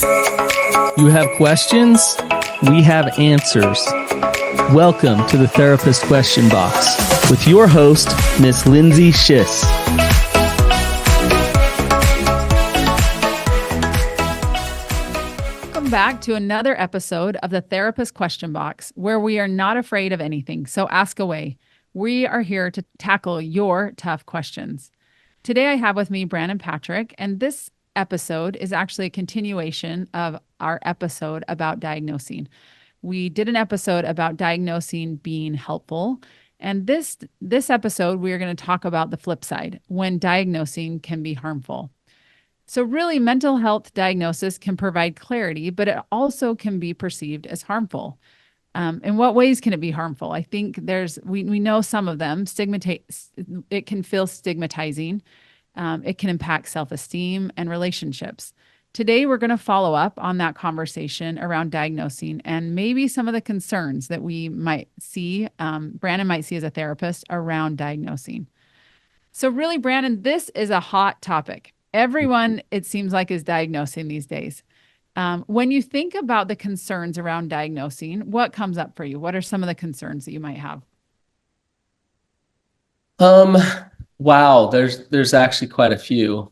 You have questions? We have answers. Welcome to the Therapist Question Box with your host, Miss Lindsay Schiss. Welcome back to another episode of the Therapist Question Box, where we are not afraid of anything, so ask away. We are here to tackle your tough questions. Today I have with me Brannon Patrick, and this episode is actually a continuation of our episode about diagnosing. We did an episode about diagnosing being helpful, and this episode we are going to talk about the flip side, when diagnosing can be harmful. So really, mental health diagnosis can provide clarity, but it also can be perceived as harmful. In what ways can it be harmful? I think we know some of them. It can feel stigmatizing. It can impact self-esteem and relationships. Today, we're going to follow up on that conversation around diagnosing and maybe some of the concerns that we might see, Brannon might see as a therapist around diagnosing. So really, Brannon, this is a hot topic. Everyone, it seems like, is diagnosing these days. When you think about the concerns around diagnosing, what comes up for you? What are some of the concerns that you might have? Wow, there's actually quite a few.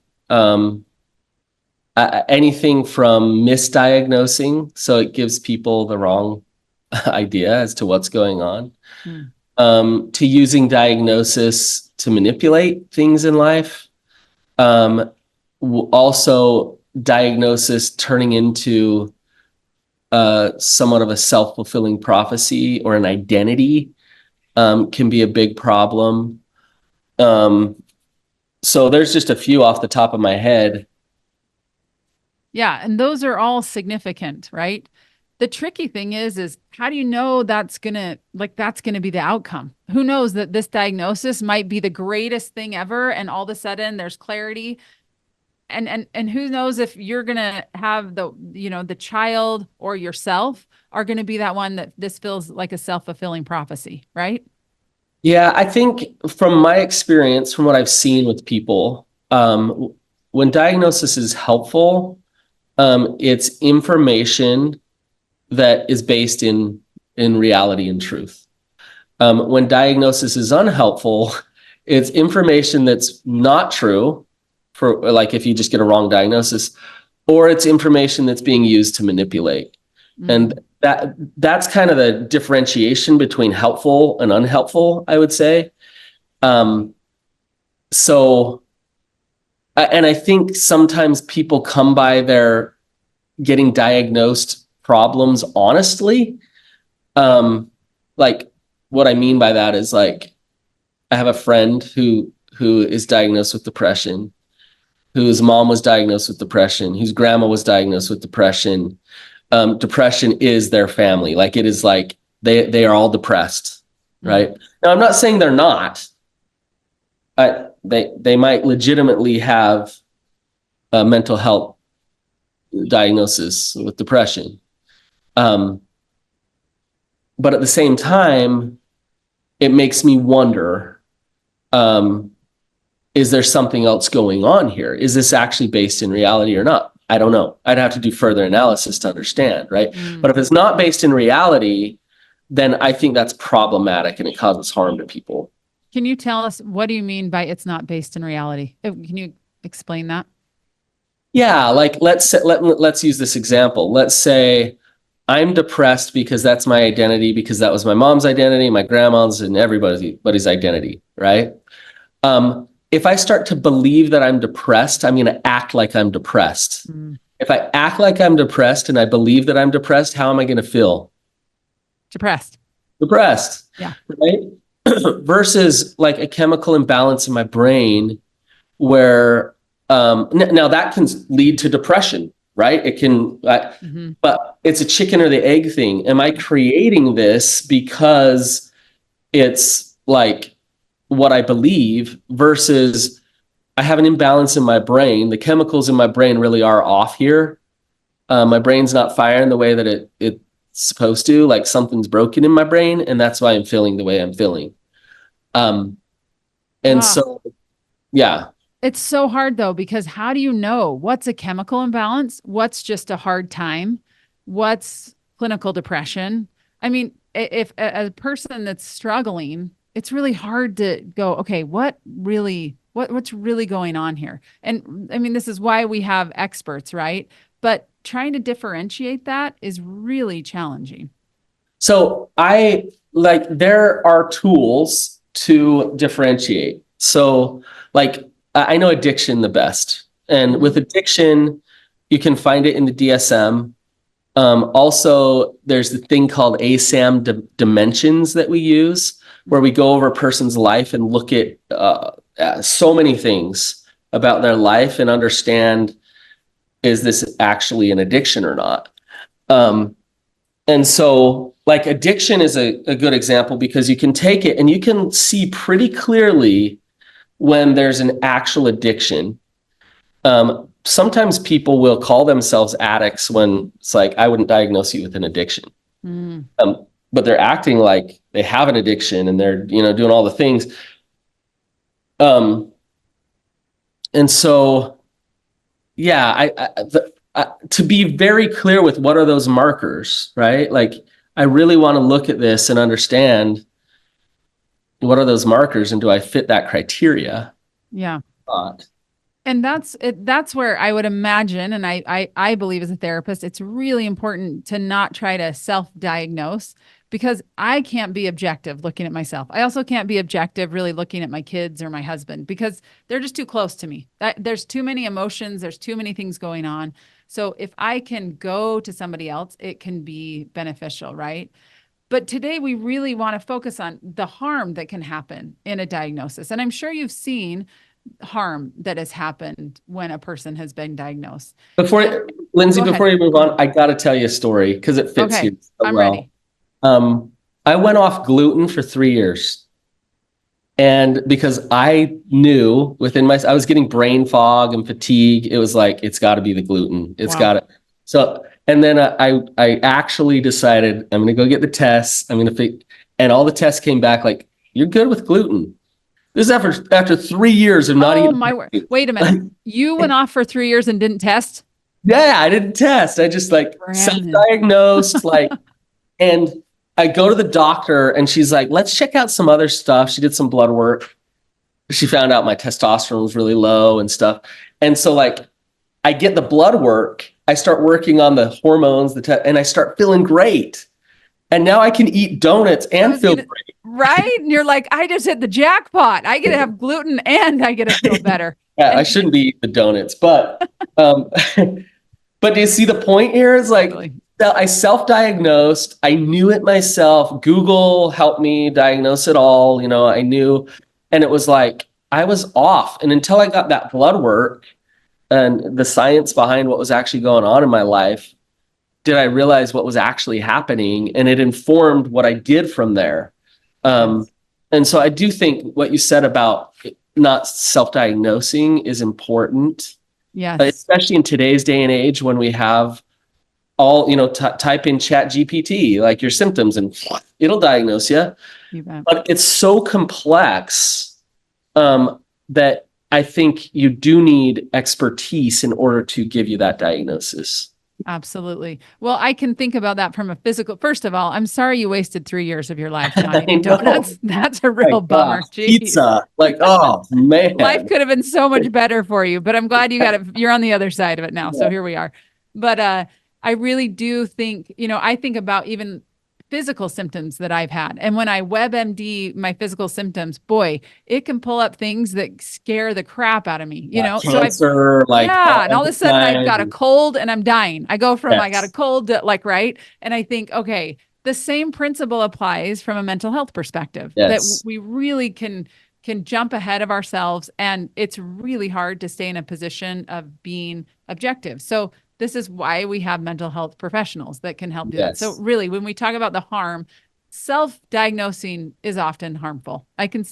Anything from misdiagnosing, so it gives people the wrong idea as to what's going on, to using diagnosis to manipulate things in life. Also, diagnosis turning into somewhat of a self-fulfilling prophecy or an identity can be a big problem. So there's just a few off the top of my head. Yeah, and those are all significant, right? The tricky thing is how do you know that's gonna be the outcome? Who knows that this diagnosis might be the greatest thing ever, and all of a sudden there's clarity. And who knows if you're gonna have the child or yourself are gonna be that one that this feels like a self-fulfilling prophecy, right? Yeah, I think from my experience, from what I've seen with people, when diagnosis is helpful, it's information that is based in reality and truth. When diagnosis is unhelpful, it's information that's not true, for like if you just get a wrong diagnosis, or it's information that's being used to manipulate. Mm-hmm. And that's kind of the differentiation between helpful and unhelpful, I would say. And I think sometimes people come by their getting diagnosed problems honestly. Like what I mean by that is, like, I have a friend who is diagnosed with depression, whose mom was diagnosed with depression, whose grandma was diagnosed with depression. Depression is their family. Like, it is like they are all depressed, right? Mm-hmm. Now, I'm not saying they're not. They might legitimately have a mental health diagnosis with depression. But at the same time, it makes me wonder, is there something else going on here? Is this actually based in reality or not? I don't know. I'd have to do further analysis to understand, right? But if it's not based in reality, then I think that's problematic and it causes harm to people. Can you tell us, what do you mean by it's not based in reality? Can you explain that? Yeah, like let's use this example. Let's say I'm depressed because that's my identity, because that was my mom's identity, my grandma's, and everybody's identity, right? If I start to believe that I'm depressed, I'm going to act like I'm depressed. If I act like I'm depressed and I believe that I'm depressed, how am I going to feel? Depressed. Yeah. Right? Versus like a chemical imbalance in my brain where, now that can lead to depression, right? It can, but it's a chicken or the egg thing. Am I creating this because it's like what I believe, versus I have an imbalance in my brain? The chemicals in my brain really are off here. My brain's not firing the way that it's supposed to. Like, something's broken in my brain, and that's why I'm feeling the way I'm feeling. So, yeah. It's so hard though, because how do you know what's a chemical imbalance? What's just a hard time? What's clinical depression? I mean, if a person that's struggling, it's really hard to go, okay, what's really going on here? And I mean, this is why we have experts, right? But trying to differentiate that is really challenging. So there are tools to differentiate. So like I know addiction the best. And with addiction, you can find it in the DSM. Also, there's the thing called ASAM dimensions that we use, where we go over a person's life and look at so many things about their life and understand, is this actually an addiction or not? And so like addiction is a good example because you can take it and you can see pretty clearly when there's an actual addiction. Sometimes people will call themselves addicts when it's like, I wouldn't diagnose you with an addiction. Mm. But they're acting like they have an addiction and they're, doing all the things. And so, yeah, to be very clear with what are those markers, right? Like, I really want to look at this and understand what are those markers and do I fit that criteria? Yeah. Not. And that's it. That's where I would imagine, and I believe as a therapist, it's really important to not try to self-diagnose because I can't be objective looking at myself. I also can't be objective really looking at my kids or my husband because they're just too close to me. There's too many emotions, there's too many things going on. So if I can go to somebody else, it can be beneficial, right? But today we really want to focus on the harm that can happen in a diagnosis. And I'm sure you've seen harm that has happened when a person has been diagnosed. Lindsay, Go ahead. before you move on, I got to tell you a story because it fits Okay, here so I'm well. ready. I went off gluten for 3 years. And because I knew I was getting brain fog and fatigue. It was like, it's got to be the gluten. It's Wow. got to. So, and then I actually decided I'm going to go get the tests. And all the tests came back like, you're good with gluten. This is after 3 years of not Oh eating. my word. Wait a minute. You went off for 3 years and didn't test? Yeah, I didn't test. I just Brandon. self-diagnosed, and I go to the doctor and she's like, let's check out some other stuff. She did some blood work. She found out my testosterone was really low and stuff. And so I get the blood work. I start working on the hormones, and I start feeling great. And now I can eat donuts and feel great. Right? And you're like, I just hit the jackpot. I get to have gluten and I get to feel better. Yeah, I shouldn't be eating the donuts, but but do you see the point here? It's like Totally. I self-diagnosed. I knew it myself. Google helped me diagnose it all. I knew, and it was like I was off. And until I got that blood work and the science behind what was actually going on in my life, did I realize what was actually happening, and it informed what I did from there. And so I do think what you said about not self-diagnosing is important. Yes. Especially in today's day and age when we have all, type in Chat GPT, like your symptoms, and it'll diagnose you. You bet. But it's so complex that I think you do need expertise in order to give you that diagnosis. Absolutely. Well, I can think about that from a physical. First of all, I'm sorry you wasted 3 years of your life not eating donuts. That's a real bummer. Pizza, oh man, life could have been so much better for you. But I'm glad you got it. You're on the other side of it now. So here we are. But I really do think, I think about even physical symptoms that I've had. And when I WebMD my physical symptoms, boy, it can pull up things that scare the crap out of me, Cancer, and all of a sudden I've got a cold and I'm dying. I go from I got a cold to right. And I think, okay, the same principle applies from a mental health perspective, that we really can jump ahead of ourselves. And it's really hard to stay in a position of being objective. So this is why we have mental health professionals that can help do that. So really, when we talk about the harm, self-diagnosing is often harmful. I can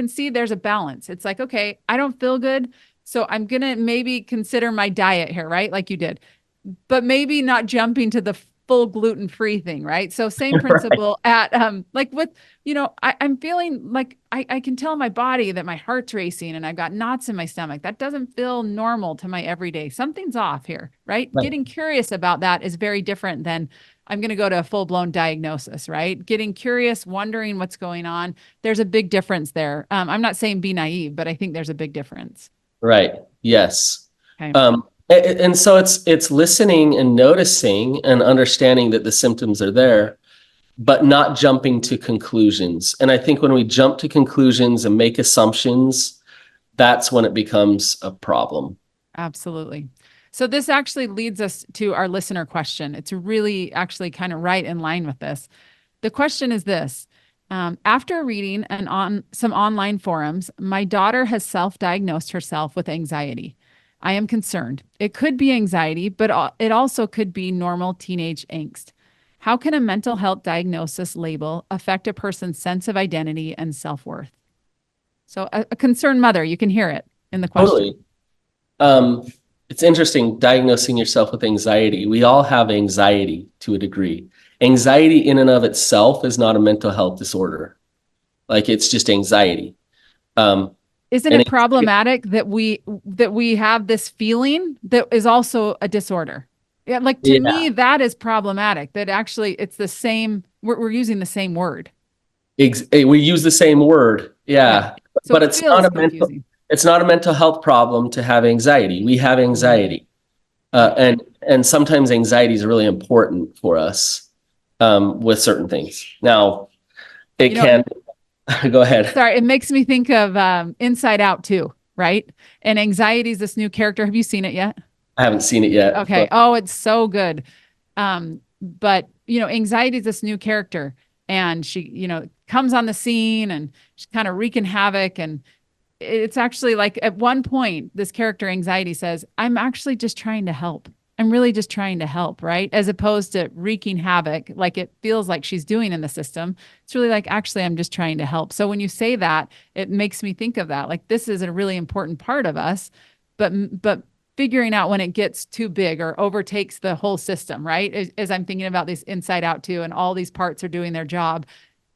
see there's a balance. It's like, okay, I don't feel good, so I'm going to maybe consider my diet here, right? Like you did, but maybe not jumping to the full gluten-free thing, right? So same Right. principle at like with, I'm feeling like I can tell my body that my heart's racing and I've got knots in my stomach. That doesn't feel normal to my everyday. Something's off here, right? Right. Getting curious about that is very different than I'm going to go to a full-blown diagnosis, right? Getting curious, wondering what's going on. There's a big difference there. I'm not saying be naive, but I think there's a big difference. Right. Yes. Okay. And so it's listening and noticing and understanding that the symptoms are there, but not jumping to conclusions. And I think when we jump to conclusions and make assumptions, that's when it becomes a problem. Absolutely. So this actually leads us to our listener question. It's really actually kind of right in line with this. The question is this. After reading some online forums, my daughter has self-diagnosed herself with anxiety. I am concerned. It could be anxiety, but it also could be normal teenage angst. How can a mental health diagnosis label affect a person's sense of identity and self-worth? So a concerned mother, you can hear it in the question. Totally. Um, it's interesting diagnosing yourself with anxiety. We all have anxiety to a degree. Anxiety in and of itself is not a mental health disorder. Like it's just anxiety. Um, Isn't and it problematic that we have this feeling that is also a disorder? Yeah, like to yeah, me, that is problematic. That actually it's the same, we're using the same word. we use the same word. Yeah. Yeah, So but it it's not feels a mental. confusing. It's not a mental health problem to have anxiety. We have Mm, anxiety, yep. and sometimes anxiety is really important for us with certain things. Now, it You know, can. Go ahead. sorry, it makes me think of Inside Out too, right? And anxiety is this new character. Have you seen it yet? I haven't seen it yet, Okay. but Oh, it's so good. But anxiety is this new character, and she, comes on the scene and she's kind of wreaking havoc. And it's actually like at one point, this character anxiety says, I'm actually just trying to help. I'm really just trying to help, right? As opposed to wreaking havoc, like it feels like she's doing in the system. It's really like, actually, I'm just trying to help. So when you say that, it makes me think of that. Like this is a really important part of us, but figuring out when it gets too big or overtakes the whole system, right? As I'm thinking about this Inside Out too, and all these parts are doing their job.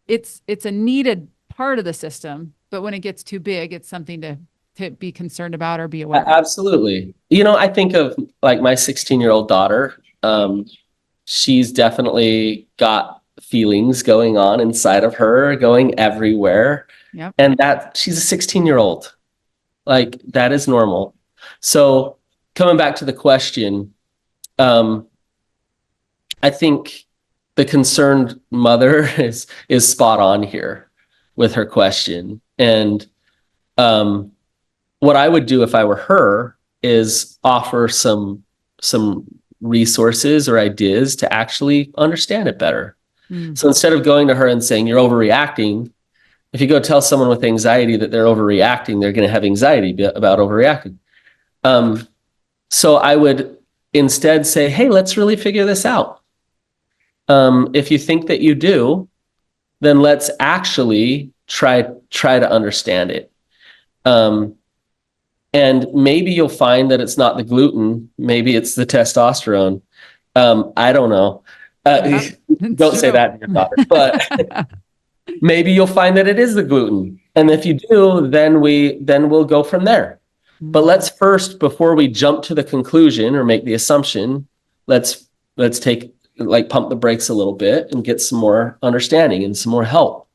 It's a needed part of the system, but when it gets too big, it's something to be concerned about or be aware of. absolutely. I think of like my 16-year-old daughter. She's definitely got feelings going on inside of her, going everywhere, Yep. and that she's a 16-year-old. Like that is normal. So coming back to the question, um, I think the concerned mother is spot on here with her question. And um, what I would do if I were her is offer some resources or ideas to actually understand it better. Mm. So instead of going to her and saying you're overreacting, if you go tell someone with anxiety that they're overreacting, they're going to have anxiety about overreacting. So I would instead say, hey, let's really figure this out. If you think that you do, then let's actually try to understand it. And maybe you'll find that it's not the gluten, maybe it's the testosterone. I don't know. Yep. It's Don't say true. that to your daughter, but maybe you'll find that it is the gluten. And if you do, then we'll go from there. But Mm. let's first, before we jump to the conclusion or make the assumption, let's take like pump the brakes a little bit and get some more understanding and some more help.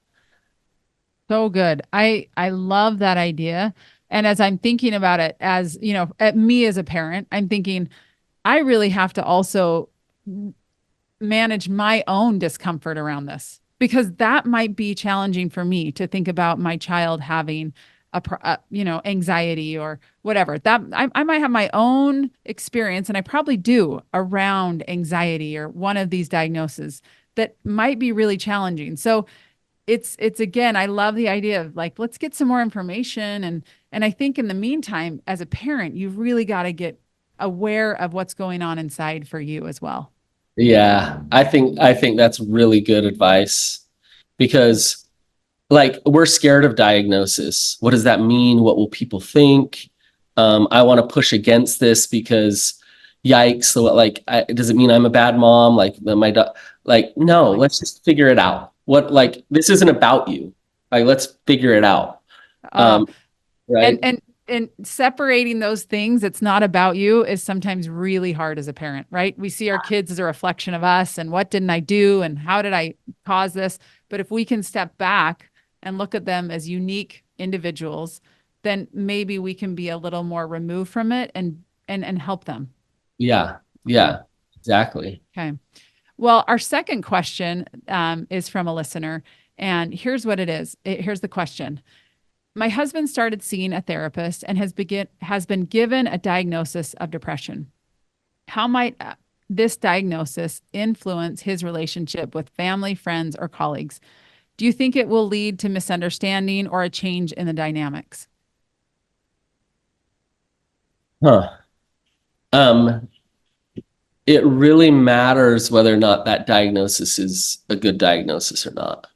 So good. I love that idea. And as I'm thinking about it, as at me as a parent, I'm thinking I really have to also manage my own discomfort around this because that might be challenging for me to think about my child having anxiety or whatever. That I might have my own experience, and I probably do around anxiety or one of these diagnoses that might be really challenging. So it's again, I love the idea of like, let's get some more information. And I think in the meantime, as a parent, you've really got to get aware of what's going on inside for you as well. Yeah, I think that's really good advice because like we're scared of diagnosis. What does that mean? What will people think? I want to push against this because yikes. So like, does it mean I'm a bad mom? Like no, let's just figure it out. This isn't about you. Like, let's figure it out. Uh, Um, and right. and and separating those things, it's not about you, is sometimes really hard as a parent, right? We see our kids as a reflection of us, and what didn't I do, and how did I cause this? But if we can step back and look at them as unique individuals, then maybe we can be a little more removed from it and help them. Yeah. Okay. Yeah, exactly. Okay. Well, our second question is from a listener, and here's what it is. Here's the question. My husband started seeing a therapist and has been given a diagnosis of depression. How might this diagnosis influence his relationship with family, friends, or colleagues? Do you think it will lead to misunderstanding or a change in the dynamics? Huh. Um, it really matters whether or not that diagnosis is a good diagnosis or not.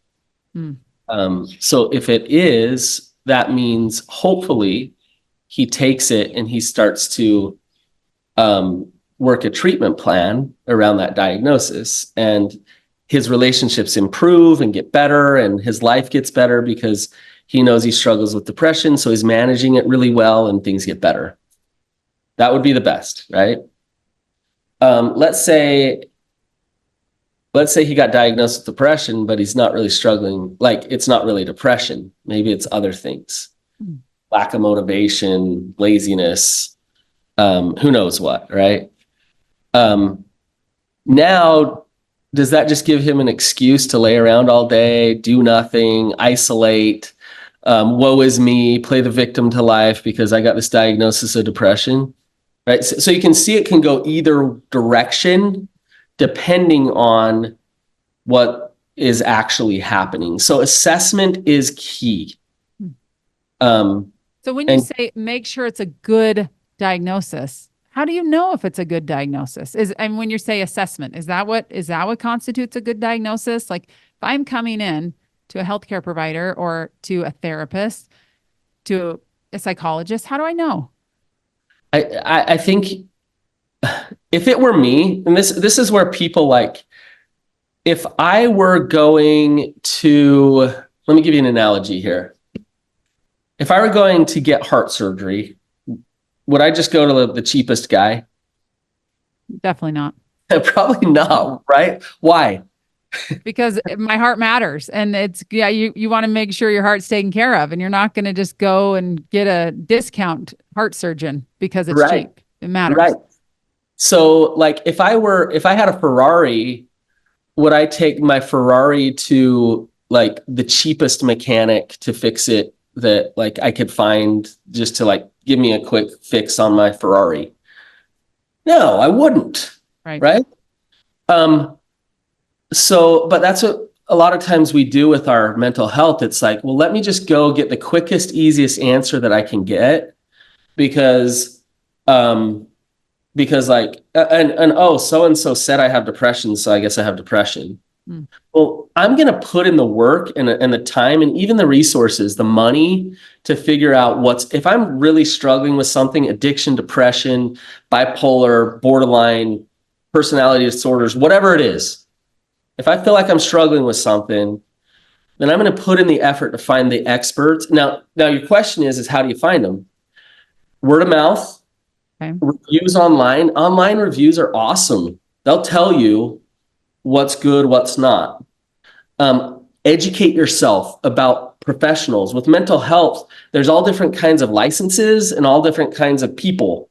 Hmm. So if it is, that means hopefully he takes it and he starts to work a treatment plan around that diagnosis, and his relationships improve and get better, and his life gets better because he knows he struggles with depression. So he's managing it really well and things get better. That would be the best, right? Let's say he got diagnosed with depression, but he's not really struggling. Like, it's not really depression. Maybe it's other things, Hmm. lack of motivation, laziness, who knows what, right? Now, does that just give him an excuse to lay around all day, do nothing, isolate, woe is me, play the victim to life because I got this diagnosis of depression, right? So you can see it can go either direction depending on what is actually happening. So assessment is key. Hmm. Um, So when you and say make sure it's a good diagnosis, how do you know if it's a good diagnosis? And when you say assessment, is that what constitutes a good diagnosis? Like, if I'm coming in to a healthcare provider or to a therapist, to a psychologist, how do I know? I think if it were me, and this is where people like, if I were going to, let me give you an analogy here. If I were going to get heart surgery, would I just go to the cheapest guy? Definitely not. Probably not, right? Why? Because my heart matters, and it's, yeah, you want to make sure your heart's taken care of, and you're not going to just go and get a discount heart surgeon because it's Right, cheap. It matters. right. So like if I had a Ferrari, would I take my Ferrari to like the cheapest mechanic to fix it that like I could find just to like give me a quick fix on my Ferrari? No, I wouldn't. Right. Right. Um, but that's what a lot of times we do with our mental health. It's like, well, let me just go get the quickest, easiest answer that I can get because, um, like, and oh, so and so said I have depression, so I guess I have depression. Hmm. Well, I'm going to put in the work and the time and even the resources, the money to figure out if I'm really struggling with something, addiction, depression, bipolar, borderline, personality disorders, whatever it is. If I feel like I'm struggling with something, then I'm going to put in the effort to find the experts. Now your question is how do you find them? Word of mouth, Okay. reviews online. Online reviews are awesome. They'll tell you what's good, what's not. Educate yourself about professionals. With mental health, there's all different kinds of licenses and all different kinds of people.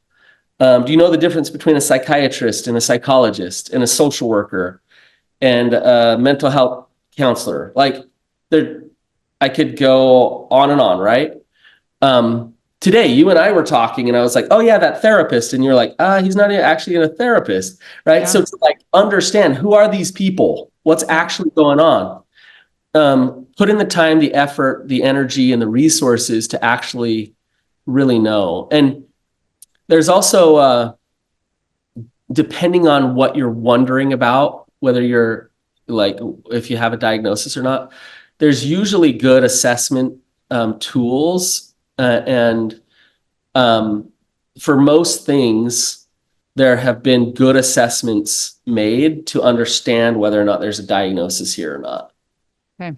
Do you know the difference between a psychiatrist and a psychologist and a social worker and a mental health counselor? Like, I could go on and on, right? Today, you and I were talking, and I was like, "Oh yeah, that therapist," and you're like, he's not actually a therapist, right?" Yeah. So to like understand who are these people, what's actually going on, put in the time, the effort, the energy, and the resources to actually really know. And there's also, depending on what you're wondering about, whether you're like, if you have a diagnosis or not, there's usually good assessment tools. And for most things, there have been good assessments made to understand whether or not there's a diagnosis here or not. Okay.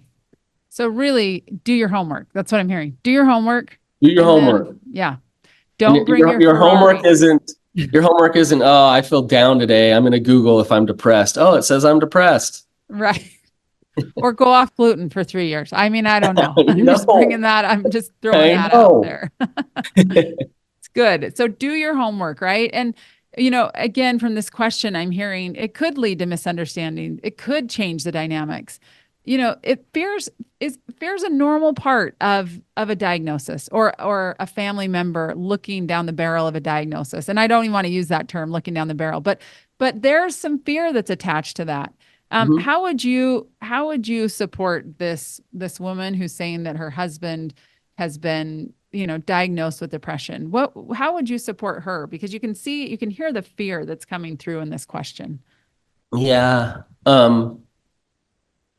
So really do your homework. That's what I'm hearing. Do your homework. Do your homework. Yeah. Don't bring your your Ferrari. homework isn't, oh, I feel down today, I'm going to Google if I'm depressed. Oh, it says I'm depressed. Right. Or go off gluten for 3 years. I mean, I don't know. I'm No. just bringing that. I'm just throwing that out there. It's good. So do your homework, right? And, again, from this question, I'm hearing it could lead to misunderstanding. It could change the dynamics. Fear's a normal part of a diagnosis or a family member looking down the barrel of a diagnosis. And I don't even want to use that term, looking down the barrel, but there's some fear that's attached to that. How would you support this woman who's saying that her husband has been, diagnosed with depression? How would you support her? Because you can hear the fear that's coming through in this question. Yeah.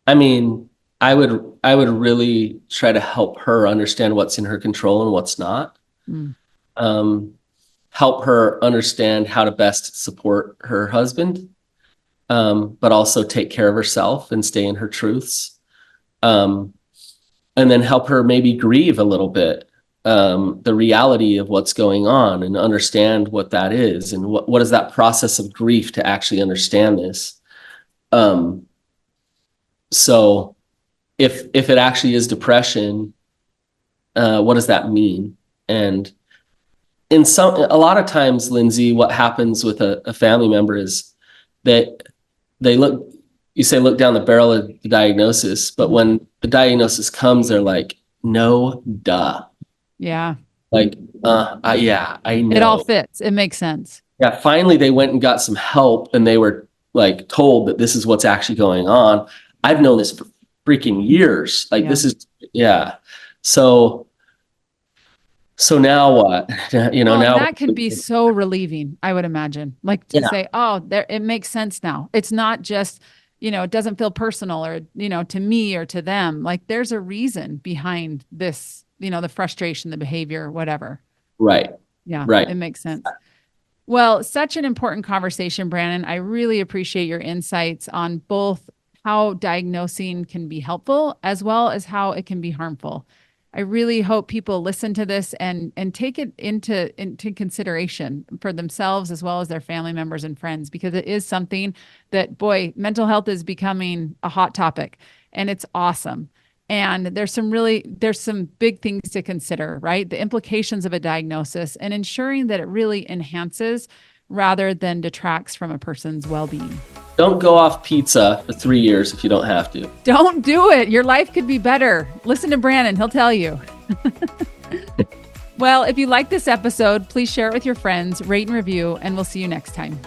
I mean, I would really try to help her understand what's in her control and what's not. Help her understand how to best support her husband, but also take care of herself and stay in her truths. And then help her maybe grieve a little bit, the reality of what's going on and understand what that is and what is that process of grief to actually understand this. So if it actually is depression, what does that mean? And a lot of times, Lindsay, what happens with a family member is that you say, look down the barrel of the diagnosis, but when the diagnosis comes, they're like, no, duh. Yeah. Like, yeah, I know. It all fits. It makes sense. Yeah. Finally, they went and got some help and they were like told that this is what's actually going on. I've known this for freaking years. Like this is, yeah. So now what? Now that can be so relieving, I would imagine. Like to say, oh, it makes sense now. It's not just, it doesn't feel personal or, to me or to them. Like there's a reason behind this, the frustration, the behavior, whatever. Right. Yeah. Right. It makes sense. Well, such an important conversation, Brannon. I really appreciate your insights on both how diagnosing can be helpful as well as how it can be harmful. I really hope people listen to this and take it into consideration for themselves as well as their family members and friends, because it is something that, boy, mental health is becoming a hot topic and it's awesome. And there's some big things to consider, right? The implications of a diagnosis and ensuring that it really enhances rather than detracts from a person's well-being. Don't go off pizza for 3 years if you don't have to. Don't do it. Your life could be better. Listen to Brannon. He'll tell you. Well, if you like this episode, please share it with your friends, rate and review, and we'll see you next time.